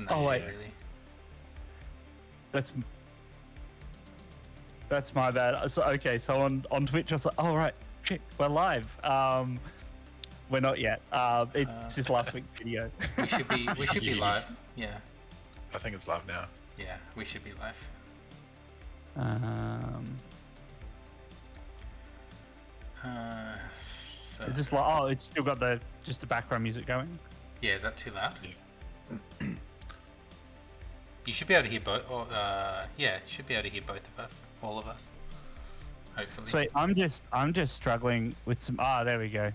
And that's it, really. That's my bad. So, okay, so on Twitch, I was like, oh, right, shit, we're live. We're not yet. It's this last week's video. We should be live. Yeah. I think it's live now. Yeah, we should be live. So Is this like? Oh, it's still got just the background music going. yeah, is that too loud? Yeah. You should be able to hear both. Or yeah, you should be able to hear both of us, all of us. Hopefully. Sweet. I'm just struggling with some. Ah, there we go.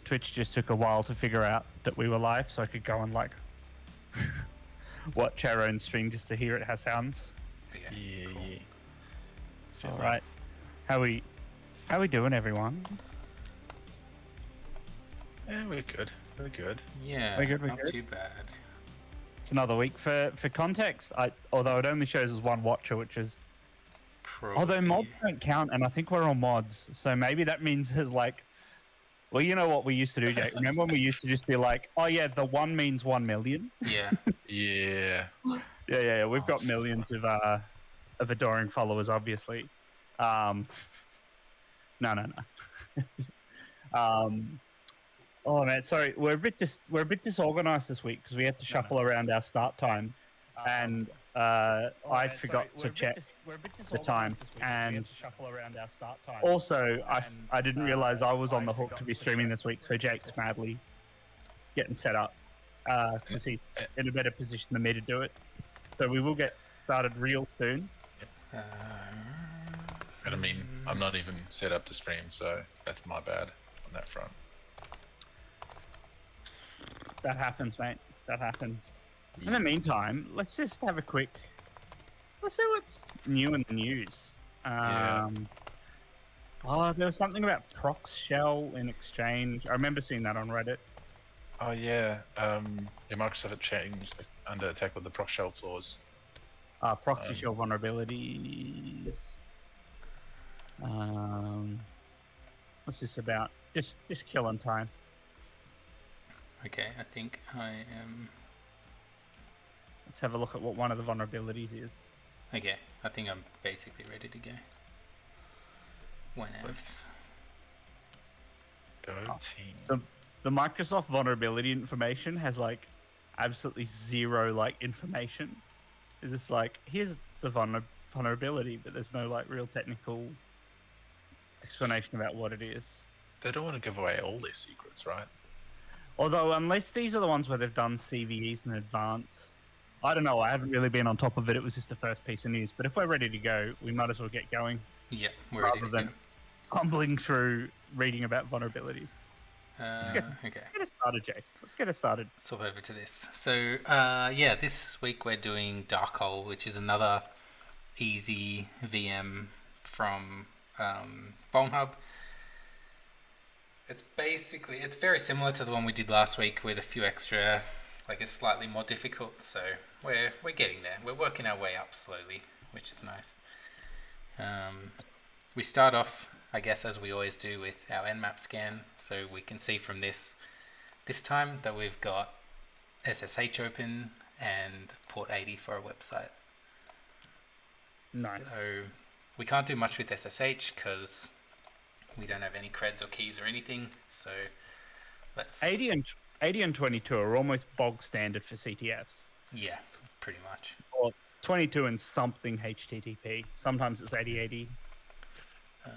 Twitch just took a while to figure out that we were live, so I could go and like watch our own stream just to hear it has sounds. Okay, Yeah, cool. yeah. All right. How we doing, everyone? Yeah, we're good. We're good. Yeah, We're good, we're not good. too bad. It's another week for context. Although it only shows us one watcher, which is although mods don't count, and I think we're on mods, so maybe that means there's like, well, you know what we used to do, Jake? Remember when we used to just be like, oh yeah, the 1 means 1 million? Yeah. Yeah. Yeah. We've got millions of adoring followers, obviously. No. Oh man, sorry, we're a bit disorganized this week because we had to shuffle around our start time, and I forgot to check the time, and also I didn't realize I was on the hook to be streaming this week, so Jake's madly getting set up because he's in a better position than me to do it. So we will get started real soon. And I mean, I'm not even set up to stream, so that's my bad on that front. That happens, mate. That happens. In the meantime, let's just have let's see what's new in the news. Yeah. Oh, there was something about prox shell in Exchange. I remember seeing that on Reddit. Oh yeah. Microsoft had changed under attack with the proc shell flaws. Proxy shell vulnerabilities. What's this about? Just killing time. Okay, I think I am. Let's have a look at what one of the vulnerabilities is. Okay, I think I'm basically ready to go. When else? Go team. The Microsoft vulnerability information has like absolutely zero like information. It's just like, here's the vulnerability, but there's no like real technical explanation about what it is. They don't want to give away all their secrets, right? Although, unless these are the ones where they've done CVEs in advance, I don't know. I haven't really been on top of it. It was just the first piece of news. But if we're ready to go, we might as well get going. Yeah, we're ready to rather than humbling through reading about vulnerabilities. go. Okay. Get us started, Jake. Let's get us started. Let's hop over to this. So, yeah, this week we're doing Darkhole, which is another easy VM from Vulnhub. It's very similar to the one we did last week with a few extra, like it's slightly more difficult. So we're getting there. We're working our way up slowly, which is nice. We start off, I guess, as we always do, with our Nmap scan. So we can see from this time that we've got SSH open and port 80 for our website. Nice. So we can't do much with SSH because we don't have any creds or keys or anything. So let's 80 and 22 are almost bog standard for CTFs. Yeah, pretty much. Or 22 and something HTTP. Sometimes it's 8080.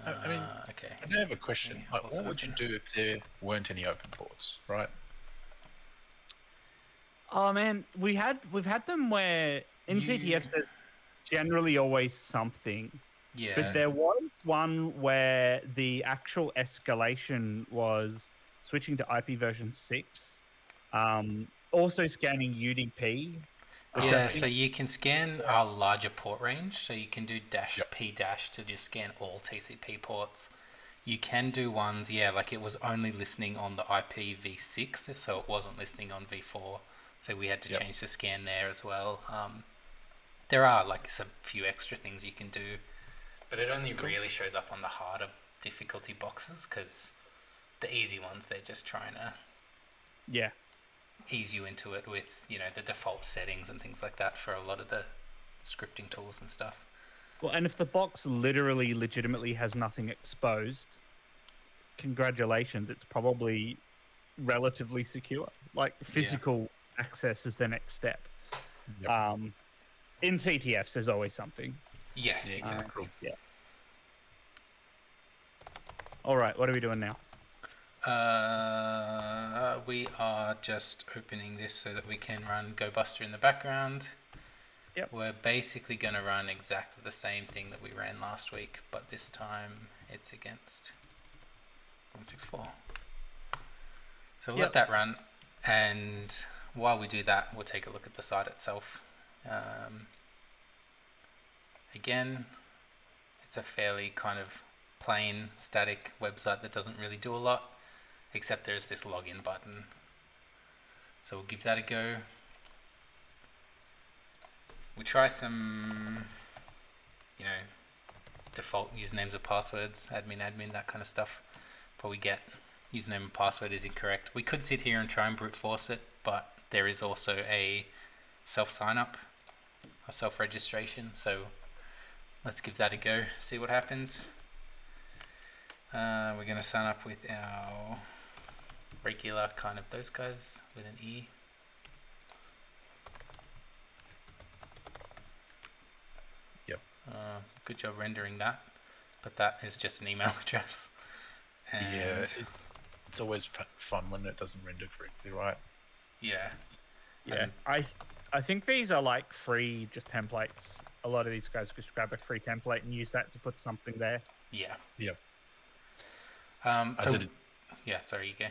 I mean, okay. I do have a question. Like, what would you do if there weren't any open ports, right? Oh man, we've had them where in CTFs there's generally always something. Yeah. But there was one where the actual escalation was switching to IP version 6, also scanning UDP. Yeah, so you can scan our larger port range. So you can do -p- to just scan all TCP ports. You can do ones, like it was only listening on the IPv6, so it wasn't listening on v4. So we had to change the scan there as well. There are like some few extra things you can do, but it only really shows up on the harder difficulty boxes because the easy ones, they're just trying to ease you into it with, you know, the default settings and things like that for a lot of the scripting tools and stuff. Well, and if the box literally, legitimately has nothing exposed, congratulations, it's probably relatively secure. Like, physical access is the next step. Yep. In CTFs, there's always something. Yeah, exactly. Yeah. All right, what are we doing now? We are just opening this so that we can run GoBuster in the background. Yep. We're basically going to run exactly the same thing that we ran last week, but this time it's against 164. So we'll let that run, and while we do that, we'll take a look at the site itself. Again, it's a fairly kind of plain, static website that doesn't really do a lot, except there's this login button. So we'll give that a go. We try some, you know, default usernames or passwords, admin, that kind of stuff, but we get username and password is incorrect. We could sit here and try and brute force it, but there is also a self-sign-up, a self-registration, so let's give that a go, see what happens. We're going to sign up with our regular kind of those guys with an E. Yep. Good job rendering that, but that is just an email address. And yeah, it's always fun when it doesn't render correctly, right? Yeah. Yeah, I think these are like free just templates. A lot of these guys just grab a free template and use that to put something there. Yeah. Yep. Yeah, sorry, you go.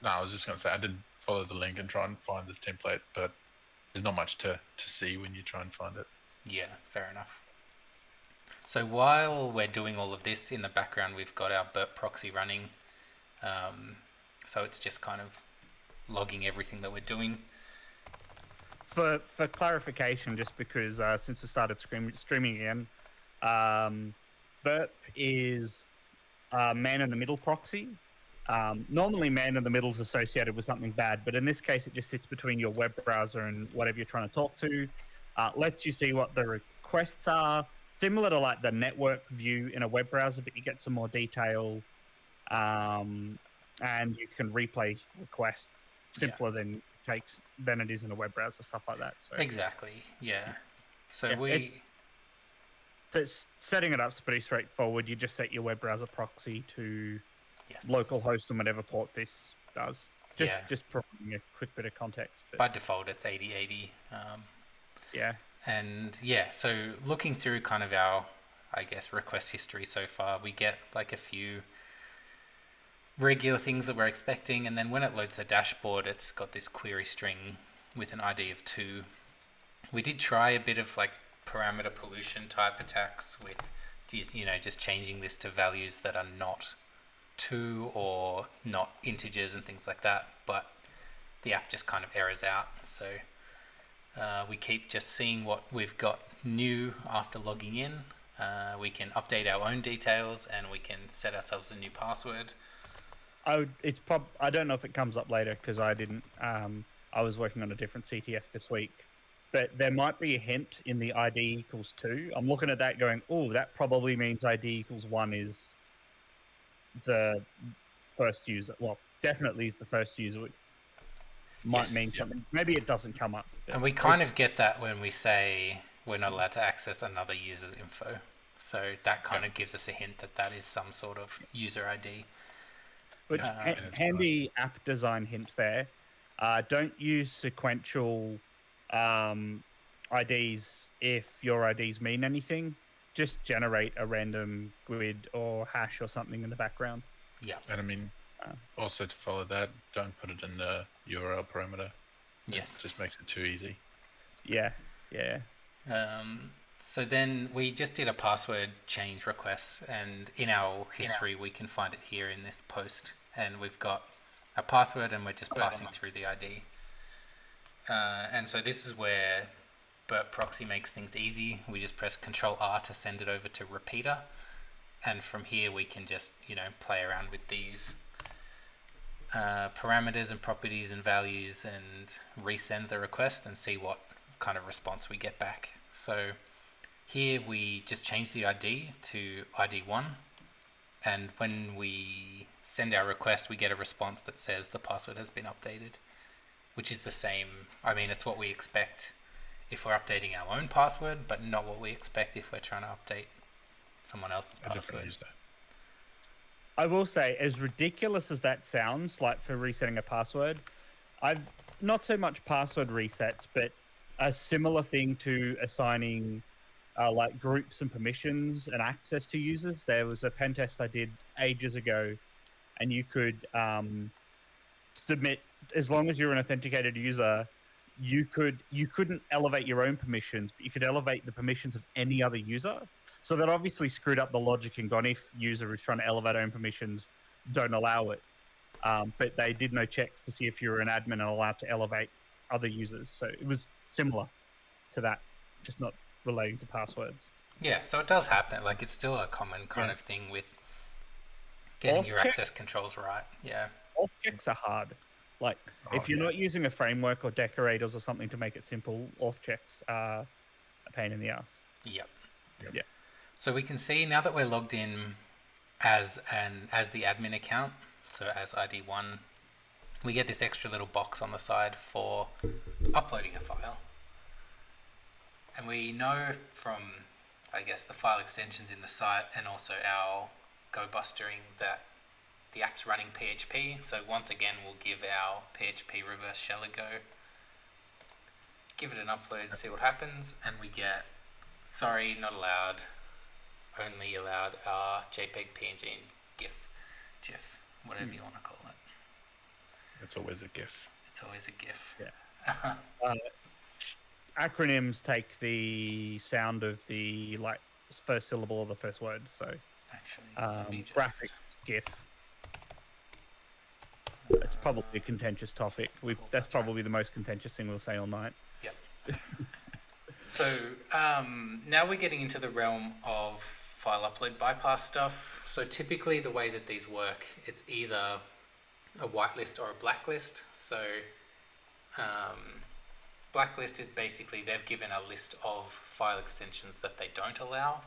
No, I was just going to say, I did follow the link and try and find this template, but there's not much to see when you try and find it. Yeah, fair enough. So while we're doing all of this, in the background we've got our burp proxy running. So it's just kind of logging everything that we're doing. For clarification, just because since we started streaming again, burp is man-in-the-middle proxy. Normally, man-in-the-middle is associated with something bad, but in this case, it just sits between your web browser and whatever you're trying to talk to. Lets you see what the requests are, similar to like the network view in a web browser, but you get some more detail, and you can replay requests simpler than it is in a web browser, stuff like that. So exactly, yeah. So setting it up's pretty straightforward. You just set your web browser proxy to localhost and whatever port this does. Just providing a quick bit of context. By default, it's 8080. Yeah. And yeah, so looking through kind of our, I guess, request history so far, we get like a few regular things that we're expecting, and then when it loads the dashboard, it's got this query string with an ID of 2. We did try a bit of like parameter pollution type attacks with, you know, just changing this to values that are not 2 or not integers and things like that, but the app just kind of errors out. So we keep just seeing what we've got new after logging in. We can update our own details, and we can set ourselves a new password. I don't know if it comes up later because I didn't. I was working on a different CTF this week, but there might be a hint in the ID equals 2. I'm looking at that going, oh, that probably means ID equals 1 is the first user. Well, definitely is the first user, which might mean something. Maybe it doesn't come up. And we kind of get that when we say we're not allowed to access another user's info. So that kind of gives us a hint that that is some sort of user ID. Which handy app design hint there. Don't use sequential IDs if your IDs mean anything. Just generate a random grid or hash or something in the background. Yeah. And I mean, also to follow that, don't put it in the URL parameter. Yes. It just makes it too easy. Yeah, yeah. So then we just did a password change request, and in our history we can find it here in this post, and we've got a password and we're just passing through the ID. And so this is where burp proxy makes things easy. We just press Control-R to send it over to repeater, and from here we can just, you know, play around with these parameters and properties and values and resend the request and see what kind of response we get back. So here we just change the ID to ID1, and when we send our request we get a response that says the password has been updated, which is the same. I mean, it's what we expect if we're updating our own password, but not what we expect if we're trying to update someone else's password. I will say, as ridiculous as that sounds, like for resetting a password, I've not so much password resets, but a similar thing to assigning like groups and permissions and access to users. There was a pen test I did ages ago, and you could submit, as long as you're an authenticated user, you couldn't elevate your own permissions, but you could elevate the permissions of any other user. So that obviously screwed up the logic and gone, if user is trying to elevate own permissions, don't allow it. But they did no checks to see if you're an admin and allowed to elevate other users. So it was similar to that, just not relating to passwords. Yeah, so it does happen. Like, it's still a common kind of thing with getting your access controls right. Yeah. Auth checks are hard. Like, if you're not using a framework or decorators or something to make it simple, auth checks are a pain in the ass. Yep. Yeah. So we can see now that we're logged in as the admin account, so as ID1, we get this extra little box on the side for uploading a file. And we know from, I guess, the file extensions in the site and also our go-bustering that the app's running PHP. So once again, we'll give our PHP reverse shell a go, give it an upload, see what happens, and we get, sorry, not allowed, only allowed JPEG, PNG, and GIF, whatever you want to call it. It's always a GIF. It's always a GIF. Yeah. Acronyms take the sound of the first syllable of the first word. So actually, graphics GIF. It's probably a contentious topic. That's probably the most contentious thing we'll say all night. Yep. So now we're getting into the realm of file upload bypass stuff. So typically the way that these work, it's either a whitelist or a blacklist. So blacklist is basically they've given a list of file extensions that they don't allow,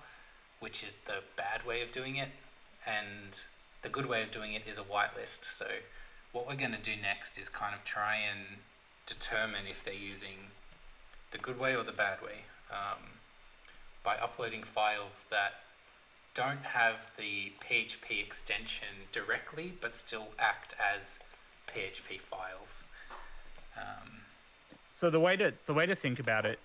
which is the bad way of doing it. And the good way of doing it is a whitelist. So what we're going to do next is kind of try and determine if they're using the good way or the bad way by uploading files that don't have the PHP extension directly but still act as PHP files. So the way to think about it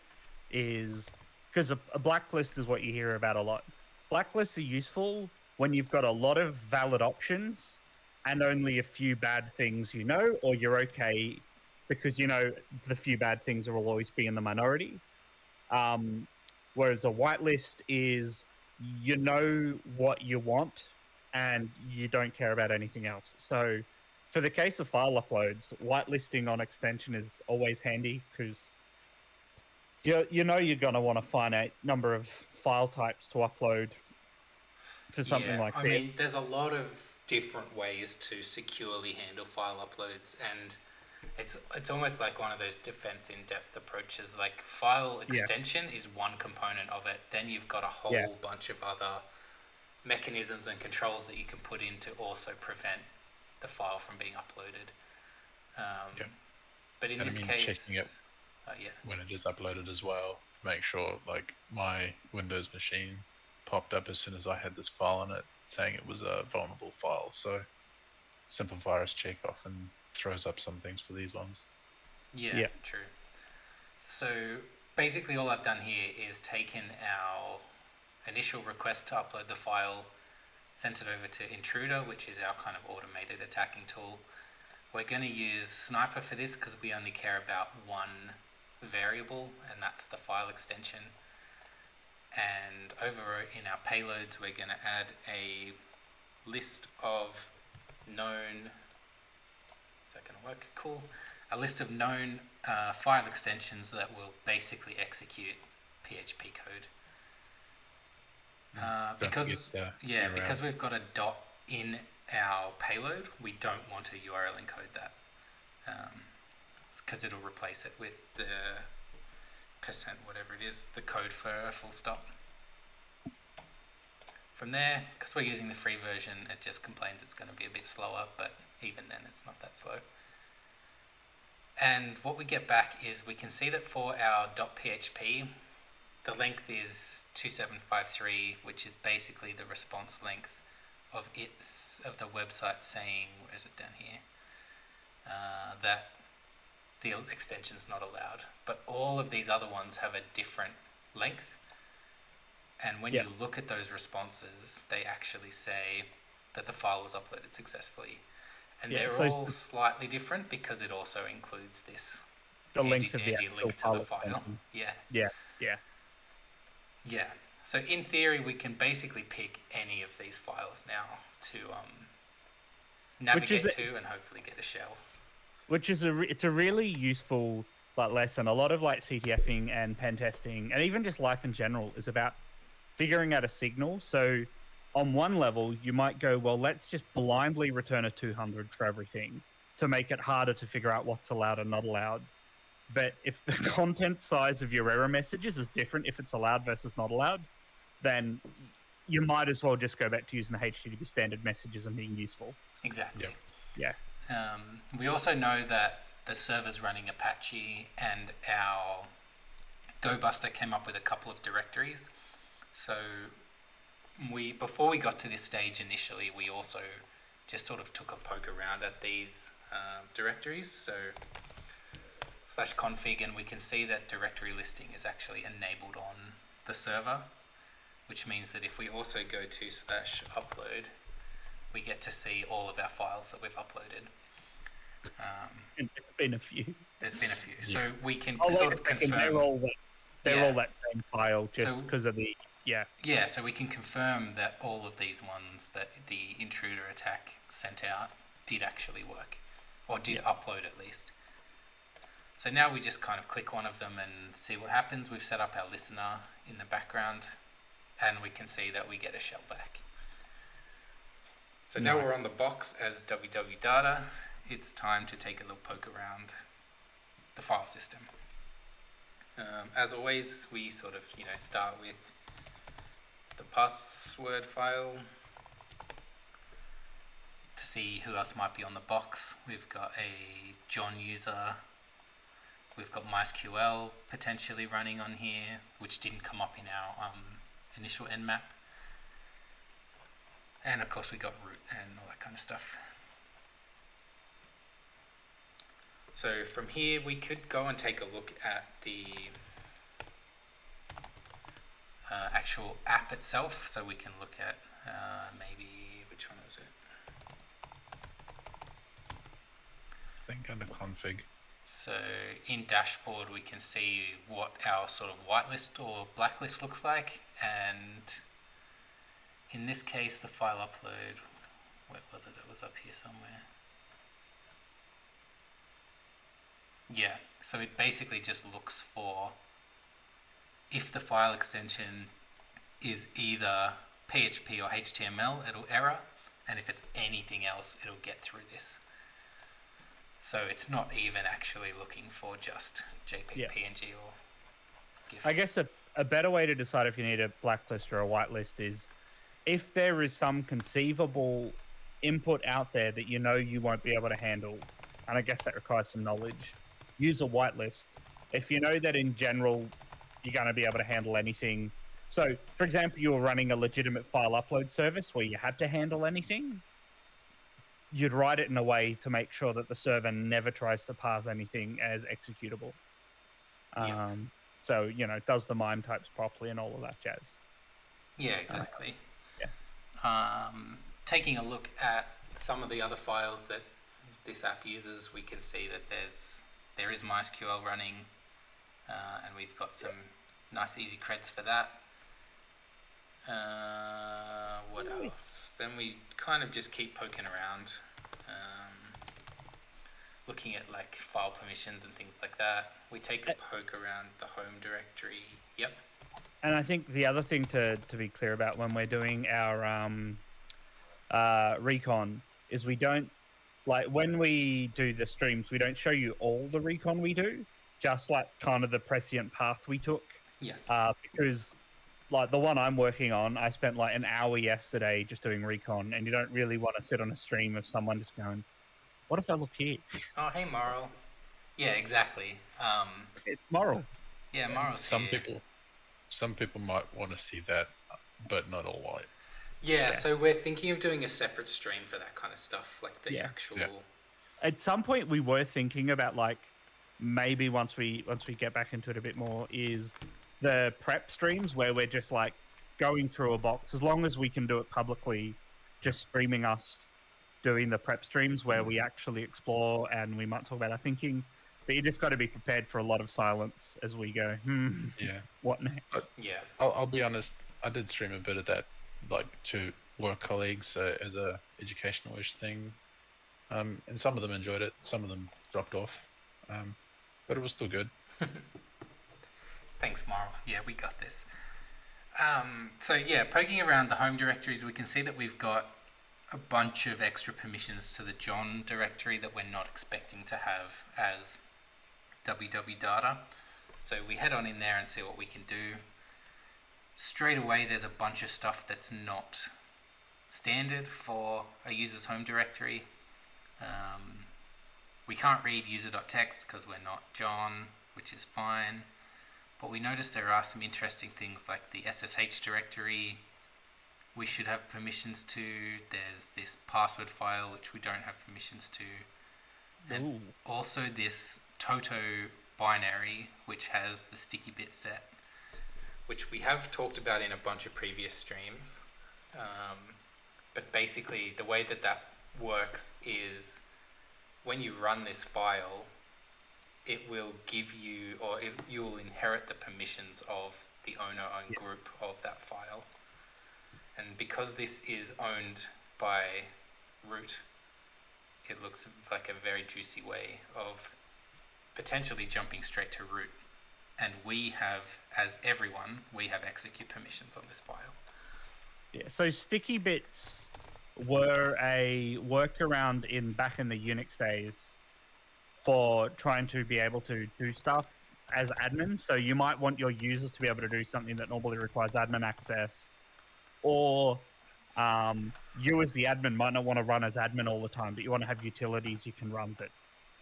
is, because a blacklist is what you hear about a lot. Blacklists are useful when you've got a lot of valid options and only a few bad things or you're okay because the few bad things will always be in the minority. Whereas a whitelist is what you want and you don't care about anything else. So for the case of file uploads, whitelisting on extension is always handy because you're going to want a finite number of file types to upload for something like that. I mean, there's a lot of different ways to securely handle file uploads, and it's almost like one of those defense in-depth approaches. Like, file extension is one component of it, then you've got a whole bunch of other mechanisms and controls that you can put in to also prevent the file from being uploaded. But in this case, checking it when it is uploaded as well, make sure, like, my Windows machine popped up as soon as I had this file on it saying it was a vulnerable file. So simple virus check often throws up some things for these ones. Yeah, true. So basically all I've done here is taken our initial request to upload the file, sent it over to Intruder, which is our kind of automated attacking tool. We're going to use Sniper for this because we only care about one variable, and that's the file extension. And over in our payloads, we're going to add a list of known, is that going to work? Cool. A list of known file extensions that will basically execute PHP code. Because we've got a dot in our payload, we don't want to URL encode that. Because it'll replace it with the percent, whatever it is, the code for a full stop. From there, because we're using the free version, it just complains it's going to be a bit slower, but even then it's not that slow. And what we get back is we can see that for our .php, the length is 2753, which is basically the response length of the website saying, where is it down here, that the extension's not allowed. But all of these other ones have a different length. And when you look at those responses, they actually say that the file was uploaded successfully. And they're all slightly different because it also includes this length of the link to the file. Yeah. So in theory, we can basically pick any of these files now to navigate to and hopefully get a shell. Which is it's a really useful lesson. A lot of CTFing and pen testing and even just life in general is about figuring out a signal. So on one level, you might go, well, let's just blindly return a 200 for everything to make it harder to figure out what's allowed and not allowed. But if the content size of your error messages is different, if it's allowed versus not allowed, then you might as well just go back to using the HTTP standard messages and being useful. Exactly. Yeah. We also know that the server's running Apache, and our GoBuster came up with a couple of directories. So before we got to this stage initially, we also just sort of took a poke around at these directories. So /config, and we can see that directory listing is actually enabled on the server, which means that if we also go to /upload, we get to see all of our files that we've uploaded. And there's been a few. So we can sort of confirm. They're all that same file just because of the... Yeah, so we can confirm that all of these ones that the intruder attack sent out did actually work, or did upload at least. So now we just kind of click one of them and see what happens. We've set up our listener in the background, and we can see that we get a shell back. So now we're on the box as www.data. It's time to take a little poke around the file system. As always, we sort of start with the password file to see who else might be on the box. We've got a John user. We've got MySQL potentially running on here, which didn't come up in our initial Nmap. And of course we got root and all that kind of stuff. So from here we could go and take a look at the actual app itself. So we can look at maybe, which one is it? I think under config. So in dashboard we can see what our sort of whitelist or blacklist looks like, and in this case the file upload, where was it? It was up here somewhere. Yeah, so it basically just looks for if the file extension is either PHP or HTML, it'll error, and if it's anything else, it'll get through this. So it's not even actually looking for just JPEG, PNG, or GIF. I guess a better way to decide if you need a blacklist or a whitelist is if there is some conceivable input out there that you won't be able to handle, and I guess that requires some knowledge, use a whitelist. If you know that in general you're going to be able to handle anything. So, for example, you were running a legitimate file upload service where you had to handle anything, you'd write it in a way to make sure that the server never tries to parse anything as executable. So, it does the MIME types properly and all of that jazz. Yeah, exactly. Taking a look at some of the other files that this app uses, we can see that there is MySQL running, and we've got some nice easy creds for that. What else? Then we kind of just keep poking around, looking at like file permissions and things like that. We take a poke around the home directory. Yep. And I think the other thing to be clear about when we're doing our recon is we don't, like, when we do the streams, we don't show you all the recon we do, just like kind of the prescient path we took. Yes. Because like the one I'm working on, I spent like an hour yesterday just doing recon, and you don't really want to sit on a stream of someone just going, what if I look here? Oh, hey, Moral. Yeah, exactly. It's moral. Yeah, Moral's Some here. some people might want to see that, but not all white. Yeah, so we're thinking of doing a separate stream for that kind of stuff, like the actual. Yeah. At some point, we were thinking about like maybe once we get back into it a bit more, is the prep streams where we're just like going through a box, as long as we can do it publicly, just streaming us doing the prep streams where we actually explore and we might talk about our thinking. But you just got to be prepared for a lot of silence as we go, Yeah. what next? Yeah. I'll be honest, I did stream a bit of that, like to work colleagues as a educational-ish thing. And some of them enjoyed it, some of them dropped off. But it was still good. Thanks, Moral. Yeah, we got this. So yeah, poking around the home directories, we can see that we've got a bunch of extra permissions to the John directory that we're not expecting to have as www data. So we head on in there and see what we can do. Straight away, there's a bunch of stuff that's not standard for a user's home directory. We can't read user.txt because we're not John, which is fine. But we notice there are some interesting things like the SSH directory we should have permissions to. There's this password file which we don't have permissions to. And also this Toto binary which has the sticky bit set, which we have talked about in a bunch of previous streams. But basically the way that works is when you run this file, it will give you, or you will inherit the permissions of the owner-owned group of that file. And because this is owned by root, it looks like a very juicy way of potentially jumping straight to root. And we have, as everyone, we have execute permissions on this file. Yeah, so sticky bits were a workaround back in the Unix days for trying to be able to do stuff as admin. So you might want your users to be able to do something that normally requires admin access, or you as the admin might not want to run as admin all the time, but you want to have utilities you can run that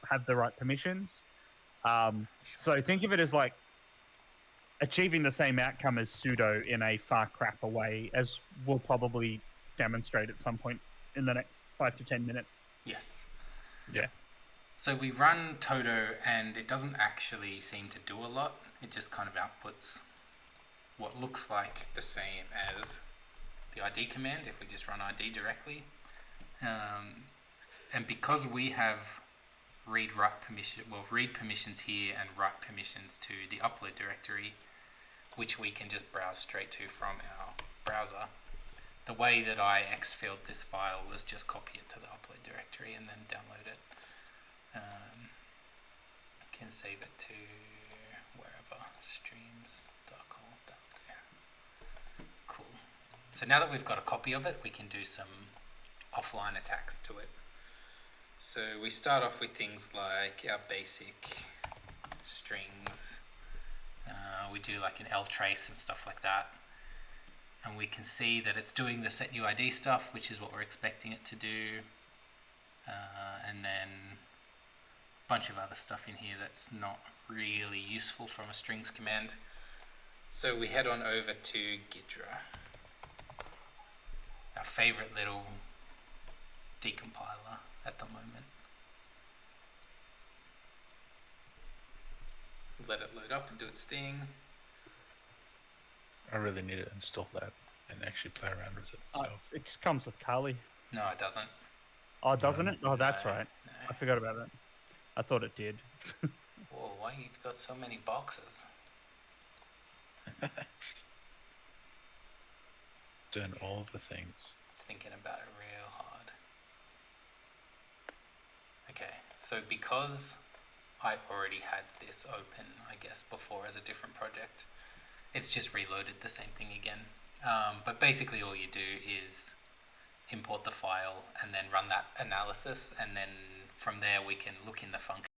have the right permissions. So think of it as like achieving the same outcome as sudo in a far crapper way, as we'll probably demonstrate at some point in the next 5 to 10 minutes. Yes. Yeah. So we run Toto and it doesn't actually seem to do a lot. It just kind of outputs what looks like the same as the ID command if we just run ID directly. And because we have read permissions here and write permissions to the upload directory, which we can just browse straight to from our browser, the way that I exfilled this file was just copy it to the upload directory and then download it. Can save it to wherever, streams, Darkhole, that'll do. Cool. So now that we've got a copy of it, we can do some offline attacks to it. So we start off with things like our basic strings. We do like an ltrace and stuff like that. And we can see that it's doing the setuid stuff, which is what we're expecting it to do. And then a bunch of other stuff in here that's not really useful from a strings command. So we head on over to Ghidra, our favorite little decompiler at the moment. Let it load up and do its thing. I really need to install that and actually play around with it myself. It just comes with Kali. No, it doesn't. Oh, doesn't it? Oh, that's No, right. no. I forgot about that. I thought it did. Whoa, why you got so many boxes? Doing all of the things. It's thinking about it real hard. Okay, so because I already had this open, I guess, before as a different project, it's just reloaded the same thing again. But basically all you do is import the file, and then run that analysis, and then from there we can look in the function